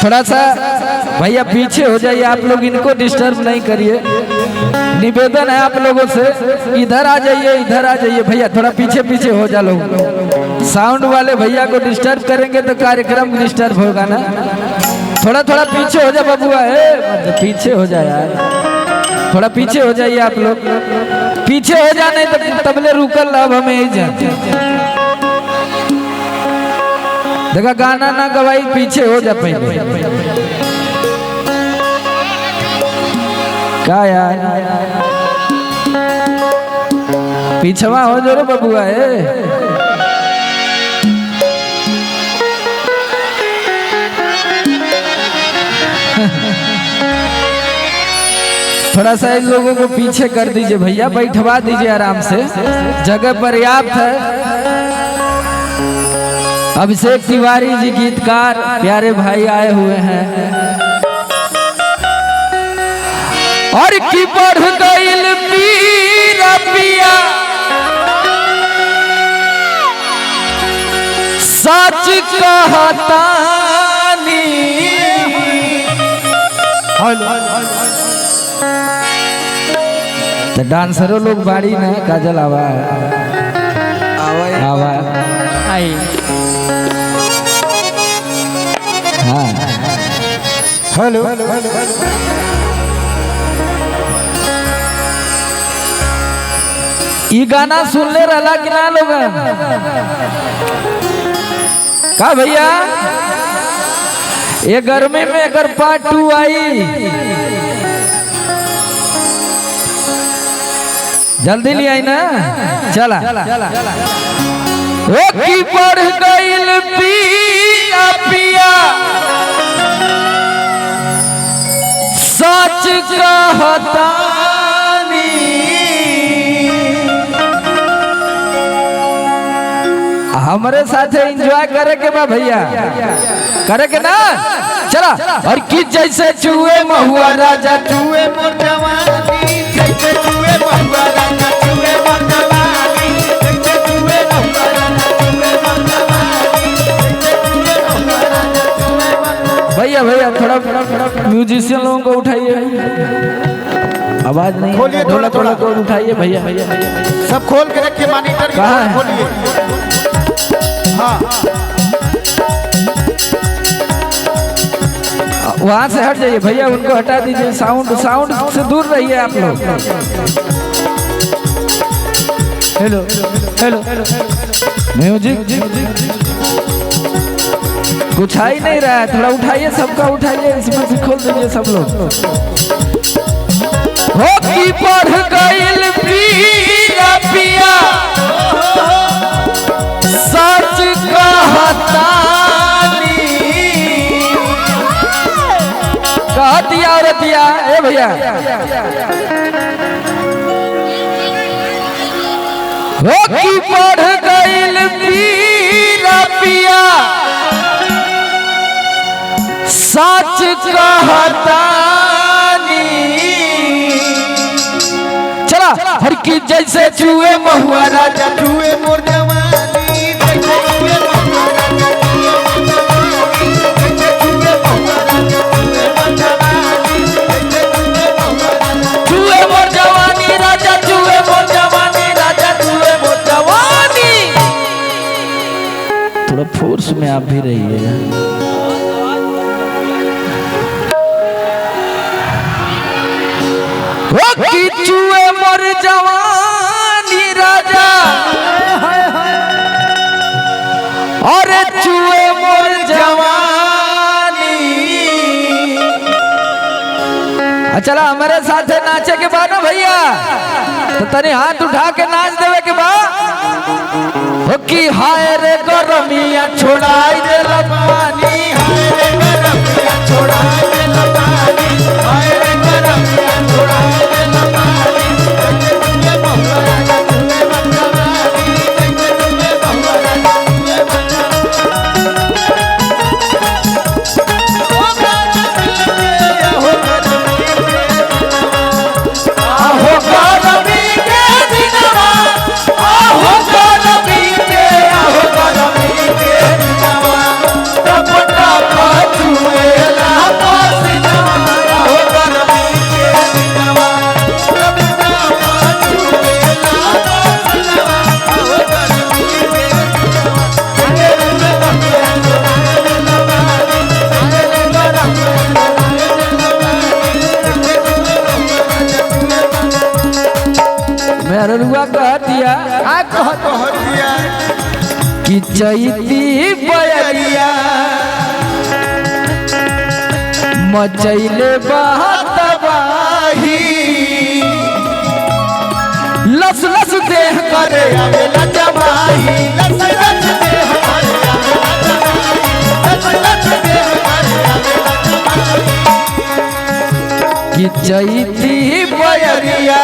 थोड़ा सा भैया पीछे हो जाइए, आप लोग इनको डिस्टर्ब नहीं करिए, निवेदन है आप लोगों से। इधर आ जाइए, इधर आ जाइए भैया, थोड़ा पीछे पीछे हो जा लोग। साउंड वाले भैया को डिस्टर्ब करेंगे तो कार्यक्रम डिस्टर्ब होगा ना। थोड़ा थोड़ा पीछे हो जा बबुआ, मतलब पीछे हो जाए यार, थोड़ा पीछे हो जाइए आप लोग, पीछे हो जाने तो तबले रुकल अब हमें ही जाते। देखा गाना ना गवाई, पीछे हो जा पहले। क्या यार पीछवा हो जो रे बबुआ थोड़ा सा इन लोगों को पीछे कर दीजिए भैया, बैठवा दीजिए आराम से, जगह पर्याप्त है। अभिषेक तिवारी जी गीतकार प्यारे भाई आए हुए हैं। और की बढ़ गईल पीरा पिया सच कहतानी। तो डांसरों लोग बाड़ी ना, काजल आवा आवा आई। हाँ हेलो, ये गाना सुन ले रहा कि ना लोग का भैया? ये गर्मी में अगर पार्ट 2 आई, जल्दी नहीं आई ना, चला ओ की बढ़ गईल पिया पिया सच कहतानी। हमारे साथे एंजॉय करे के बा भैया, करे के ना, चला। और कि जैसे चूहे महुआ राजा चूहे मोर जवानी, जैसे चूहे महुआ राजा चूहे मोर जवानी, जैसे चूहे महुआ राजा चूहे मोर जवानी, जैसे चूहे महुआ राजा चूहे मोर। भैया भैया थोड़ा म्यूजिशियन लोगों को उठाइए, आवाज नहीं, थोड़ा थोड़ा को उठाइए भैया, सब खोल के रखिए, मॉनिटर कहाँ खोलिए। हाँ वहाँ से हट जाइए भैया, उनको हटा दीजिए, साउंड से दूर रहिए आप लोग। हेलो हेलो म्यूजिक कुछ आ ही नहीं रहा है, थोड़ा उठाइए, सबका उठाइए, इसमें से खोल दीजिए सब लोग। हो की बढ़ गईल पिया पिया सच कहतानी। कह दिया औरतिया ए भैया, हो की बढ़ गईल पिया पिया सच कहतानी। चला हर की जैसे चूहे महुआ राजा चूहे मोर जवानी, जैसे चूहे महुआ राजा चूहे मोर जवानी, जैसे चूहे महुआ राजा चूहे मोर जवानी, जैसे चूहे महुआ राजा चूहे मोर जवानी, राजा चूहे मोर जवानी, राजा चूहे मोर जवानी। थोड़ा फोर्स में आप भी रहिएगा। कि चूहे मोर जवानी राजा, और चूहे मोर जवानी। चला हमारे साथ नाचे के बाद ना भैया, तो तनी हाथ उठा के नाच देवे के बाद। कि हाय रे गरमिया छोड़ाई दे पानी, हाय रे गरमिया छोड़ाई दे पानी, हाय रे गरमिया छोड़ाई दे पानी। Come on. कि चैती बयरिया मचैले बहतबाही लस लस देह करे आवेला जमाही लस लस देह करे आवेला जमाही लस लस देह करे आवेला जमाही कि चैती बयरिया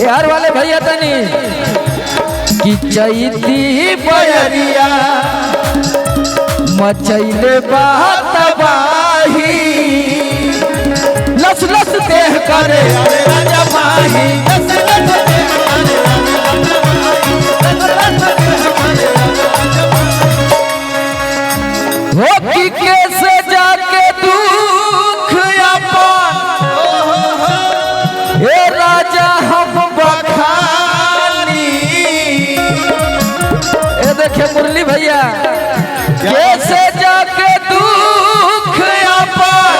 यार वाले भैया तनी कि चैती बयरिया मचैले बहतबाही लस लस देह करे आवेला जमाही लस लस देह करे आवेला जमाही लस लस देह करे आवेला जमाही हो कि कैसे जाके दुख अपन ए राजा हम बखानी ए देखे मुरली भैया कैसे जाके दुख अपन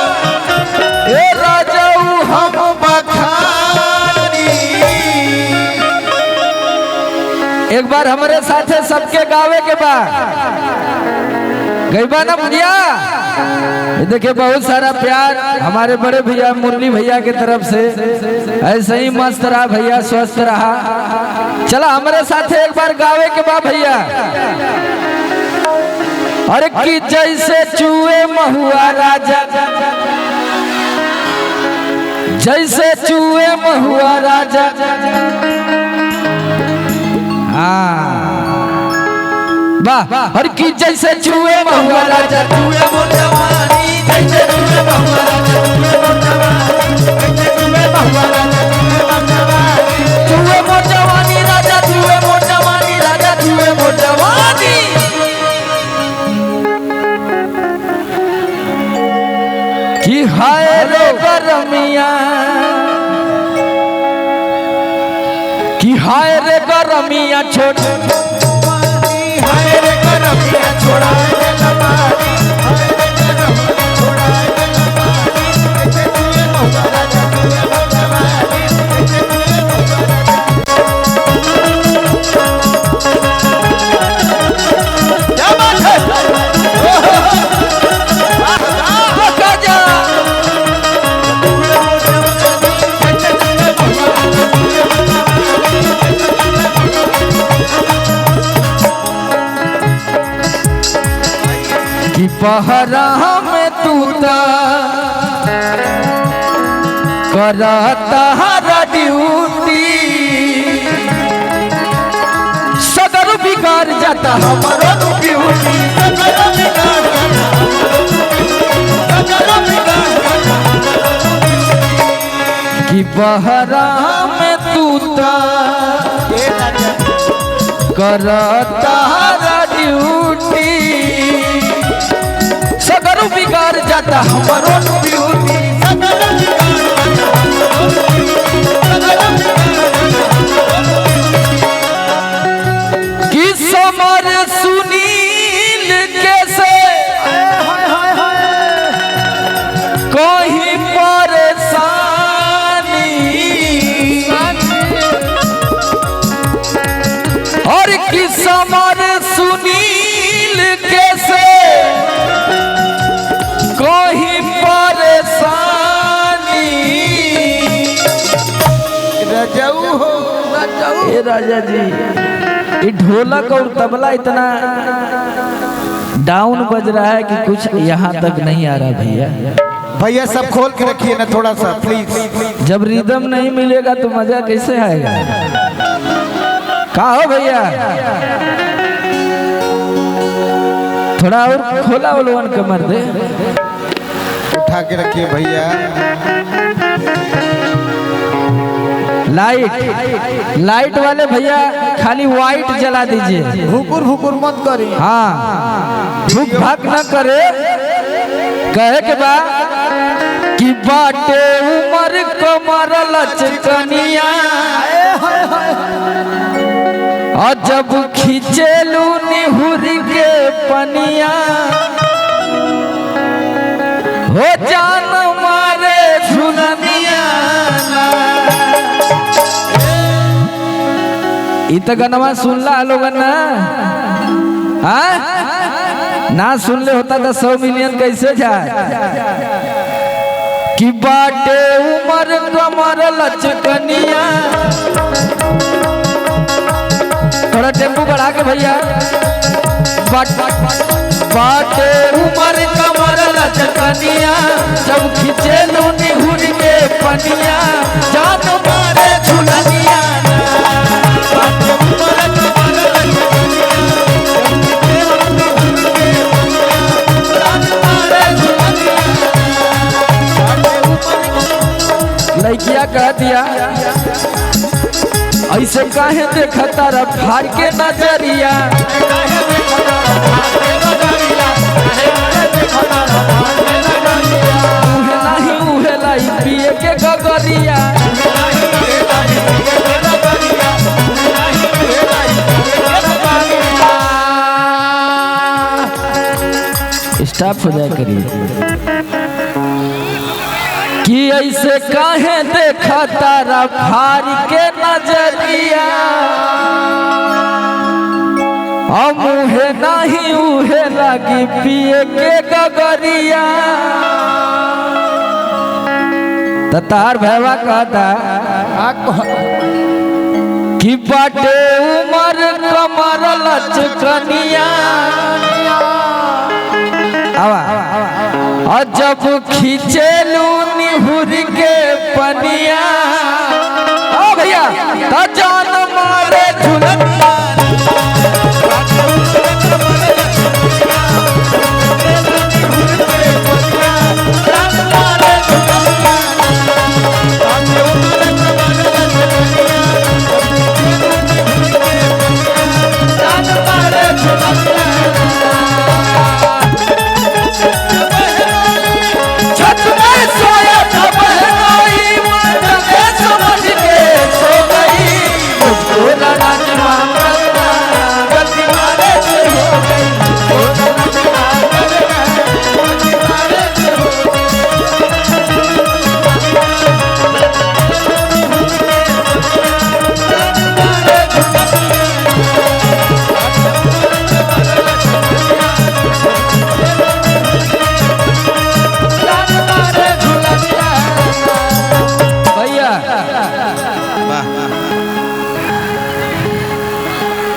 ए राजा हम बखानी एक बार हमारे साथे सबके गावे के बाद गईबा ना भैया ये देखिए बहुत सारा प्यार हमारे बड़े भैया मुरली भैया की तरफ से ऐसे ही मस्त रहा भैया स्वस्थ रहा चला हमारे साथ एक बार गावे के बाद भैया अरे कि जैसे चूहे महुआ राजा जैसे चूहे महुआ राजा हाँ वाह और कि जैसे चूहे महुआ राजा चूहे मोर जवानी जैसे चूहे महुआ राजा चूहे मोर जवानी जैसे चूहे महुआ राजा चूहे मोर जवानी चूहे मोर जवानी राजा चूहे मोर जवानी राजा चूहे मोर जवानी कि हाय रे गरमिया कि हाय रे गरमिया छोड़ हाय रे करमिया छोड़ा दे लबानी हाय रे करमिया छोड़ा दे लबानी जैसे चूहे महुआ राजा चूहे मोर जवानी जैसे चूहे महुआ राजा क्या बात है बका जा कि पहरा में तूता करता हरा ड्यूटी सदर बिगाड़ जाता हमारा ब्यूटी सगरा बिगाड़ सगरा बिगाड़ कि पहरा में तूता ये राजा करता हरा ड्यूटी सदर बिगाड़ जाता हमारा ब्यूटी सगरा बिगाड़ सगरा कि समर सुनील कैसे कहीं परेशानी और कि समर सुनील कैसे कहीं परेशानी रजऊ हो ए राजा जी ये ढोलक और तबला इतना डाउन बज रहा है कि कुछ यहाँ तक नहीं आ रहा भैया भैया सब खोल के रखिए ना थोड़ा सा प्लीज जब रिदम नहीं मिलेगा तो मजा कैसे आएगा का हो भैया थोड़ा और खोला उलवन कमर दे उठा के रखिए भैया लाइट वाले भैया खाली वाइट जला दीजिए भुकुर भुकुर मत करिए हाँ भूख भाग न करे कहे के बा कि बाटे उमर कमर लचकनिया और जब खींचेलू निहुर के पनिया हो जान मारे झुलनिया इ त गनवा सुनला लोगन ना हाँ ना सुन ले होता तो 100 मिलियन कैसे जाए कि बाटे उमर कमर लचकनिया थोड़ा टेम्पो बढ़ा के भैया बाटे उमर कमर लचकनिया जब खींचे लो निहुर के पनिया जान मारे झुलनिया लड़किया कह दिया ऐसे काहे देखता रे फाड़ के नजरिया उहे नहीं उहे लाई पिए के गगरिया स्टॉप हो जाए करिए कि ऐसे काहे देखा तारा भारी के नजरिया हम उहे नहीं उहे लगी पिए के गगरिया तार भैया कहता कि बाटे उमर कमर लचकनिया और जब खींचेलू निहुर के पनिया ओ भैया तो जान मारे झुलनिया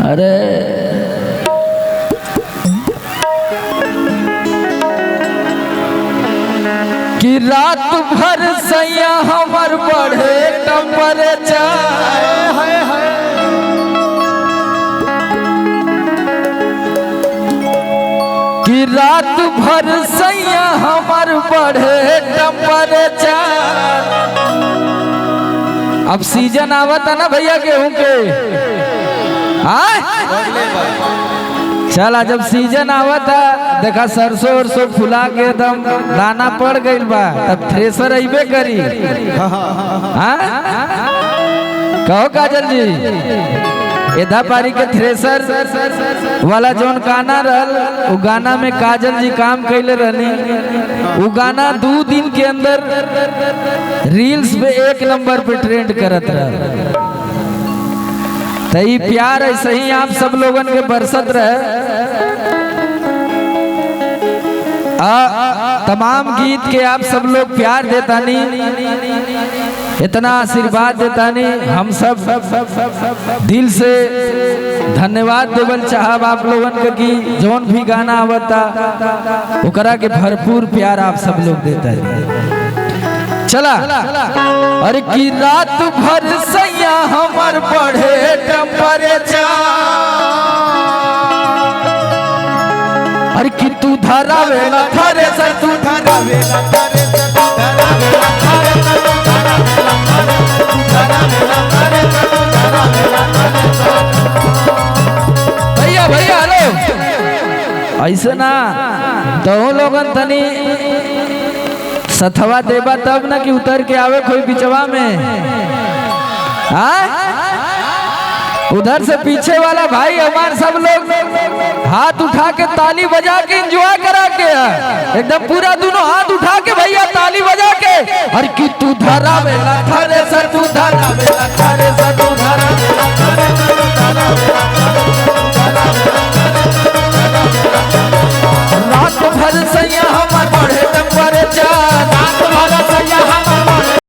अरे कि रात भर सैया हमर बढ़े टेम्परेचर कि रात भर सैया हमर बढ़े टेम्परेचर अब सीजन आवता ना भैया गेहूं के चला जब सीजन आवता देखा सरसों वरसों फुला के एकदम दाना पड़ गइल बा तब थ्रेसर अइबे करी कहो काजल जी एधा पारी के थ्रेसर वाला जौन गाना रहल वो गाना में काजल जी काम कैले रहनी वो गाना 2 दिन के अंदर रील्स पे 1 नंबर पे ट्रेंड करत रहा तई प्यार ऐसे ही आप सब लोगन के बरसत रहे तमाम गीत के आप सब लोग प्यार देता नहीं इतना आशीर्वाद देता नहीं हम सब दिल से धन्यवाद देवल चाहब आप लोगन के कि जौन भी गाना आवता ओकरा के भरपूर प्यार आप सब लोग देता है चला अरे की रात भर सैया हमर बढ़े टेम्परेचर अरे कि तू धरावेला थ्रेसर तू धरावेला भैया भैया हेलो ऐसे ना तो लोगन तनी सथवा देबा तब ना कि उतर के आवे कोई बिचवा में उधर से पीछे वाला भाई हमारे सब लोग हाथ उठा के ताली बजा के एंजॉय करा के एकदम पूरा दोनों हाथ उठा के भैया ताली बजा के अरे कि तू धरावेला थ्रेसर तू धरावेला